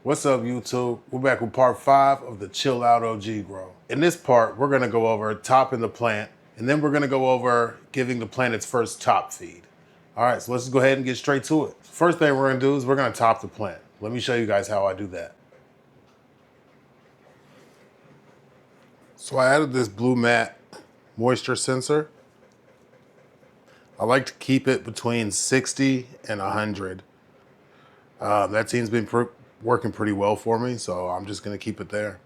What's up, YouTube? We're back with part 5 of the Chill Out OG Grow. In this part, we're gonna go over topping the plant, and then we're gonna go over giving the plant its first top feed. All right, so let's just go ahead and get straight to it. First thing we're gonna do is we're gonna top the plant. Let me show you guys how I do that. So I added this Blue Mat moisture sensor. I like to keep it between 60 and 100. That seems to be working pretty well for me, so I'm just gonna keep it there.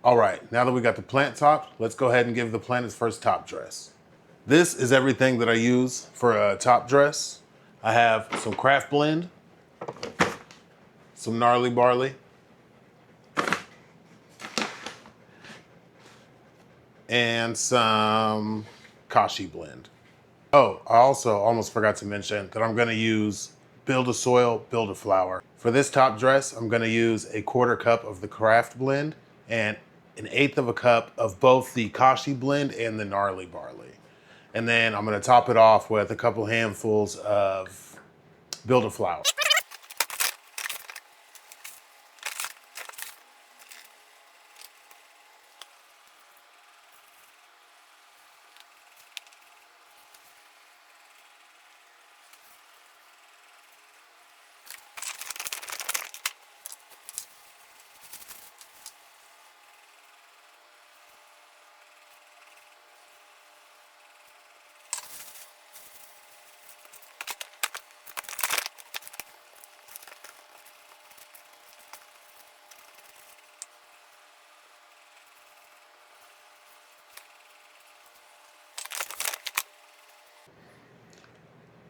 All right, now that we got the plant topped, let's go ahead and give the plant its first top dress. This is everything that I use for a top dress. I have some Craft Blend, some Gnarly Barley, and some Kashi Blend. Oh, I also almost forgot to mention that I'm gonna use Build a Soil, Build a Flower. For this top dress, I'm gonna use a 1/4 cup of the Craft Blend and 1/8 of a cup of both the Kashi Blend and the Gnarly Barley. And then I'm gonna top it off with a couple handfuls of Build a Flower.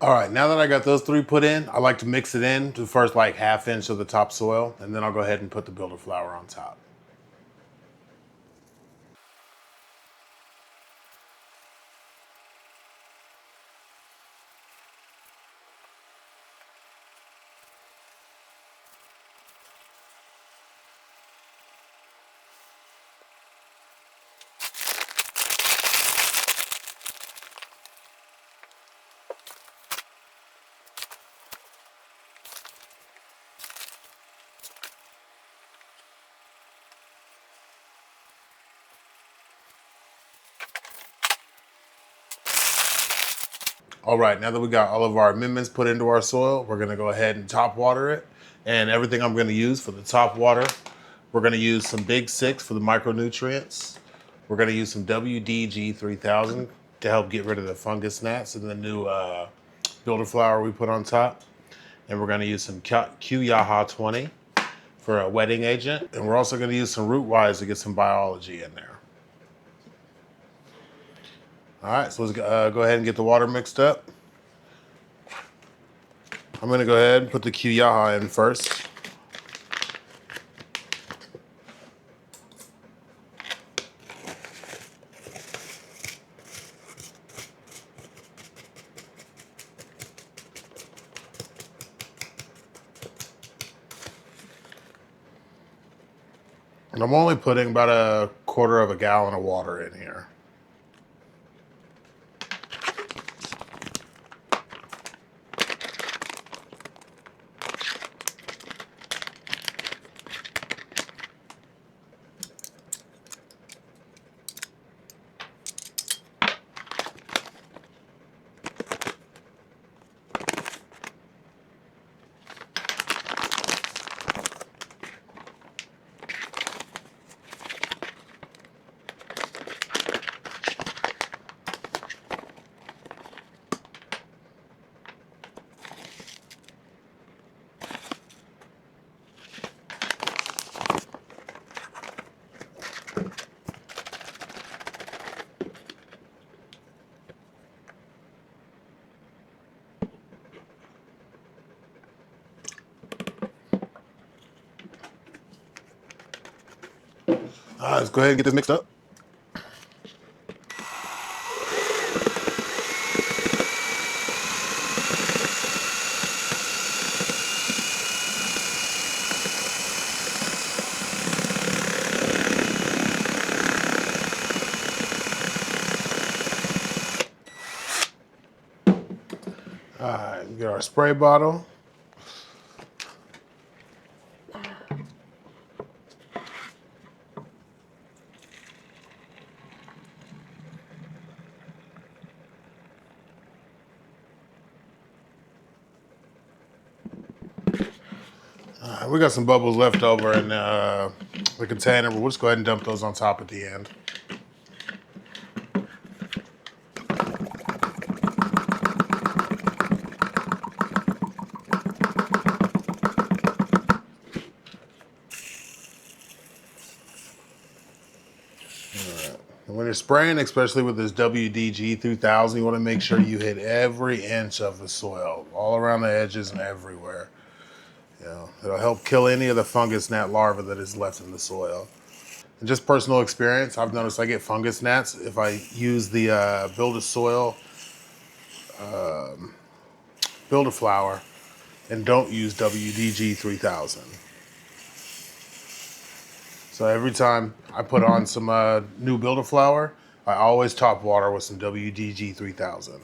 All right, now that I got those 3 put in, I like to mix it in to first like 1/2 inch of the top soil, and then I'll go ahead and put the Builder Flower on top. All right, now that we got all of our amendments put into our soil, we're gonna go ahead and top water it. And everything I'm gonna use for the top water, we're gonna use some Big 6 for the micronutrients. We're gonna use some WDG 3000 to help get rid of the fungus gnats and the new Builder Flower we put on top. And we're gonna use some Q-Yaha 20 for a wetting agent. And we're also gonna use some Rootwise to get some biology in there. All right, so let's go ahead and get the water mixed up. I'm gonna go ahead and put the Q-Yaha in first. And I'm only putting about 1/4 gallon of water in here. All right, let's go ahead and get this mixed up. All right, get our spray bottle. We got some bubbles left over in the container, but we'll just go ahead and dump those on top at the end. And when you're spraying, especially with this WDG 3000, you want to make sure you hit every inch of the soil, all around the edges and everywhere. You know, it'll help kill any of the fungus gnat larvae that is left in the soil. And just personal experience, I've noticed I get fungus gnats if I use the Build-A-Soil Build-A-Flower and don't use WDG 3000. So every time I put on some new Build-A-Flower, I always top water with some WDG 3000.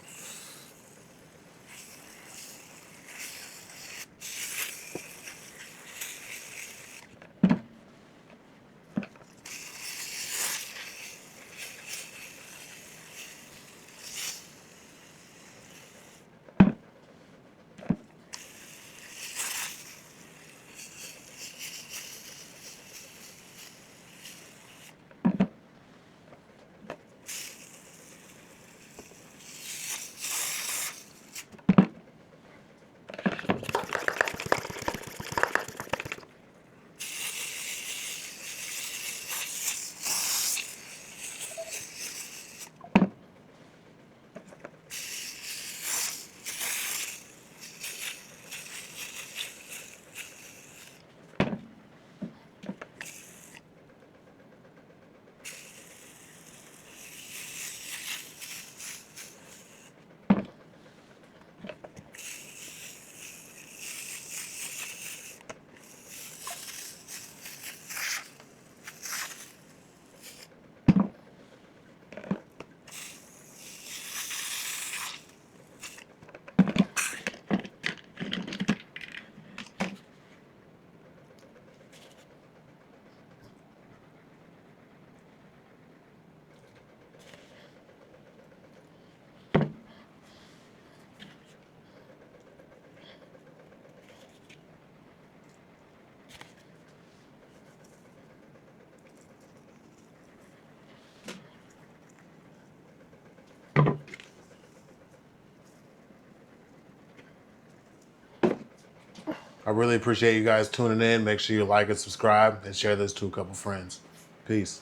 I really appreciate you guys tuning in. Make sure you like and subscribe and share this to a couple friends. Peace.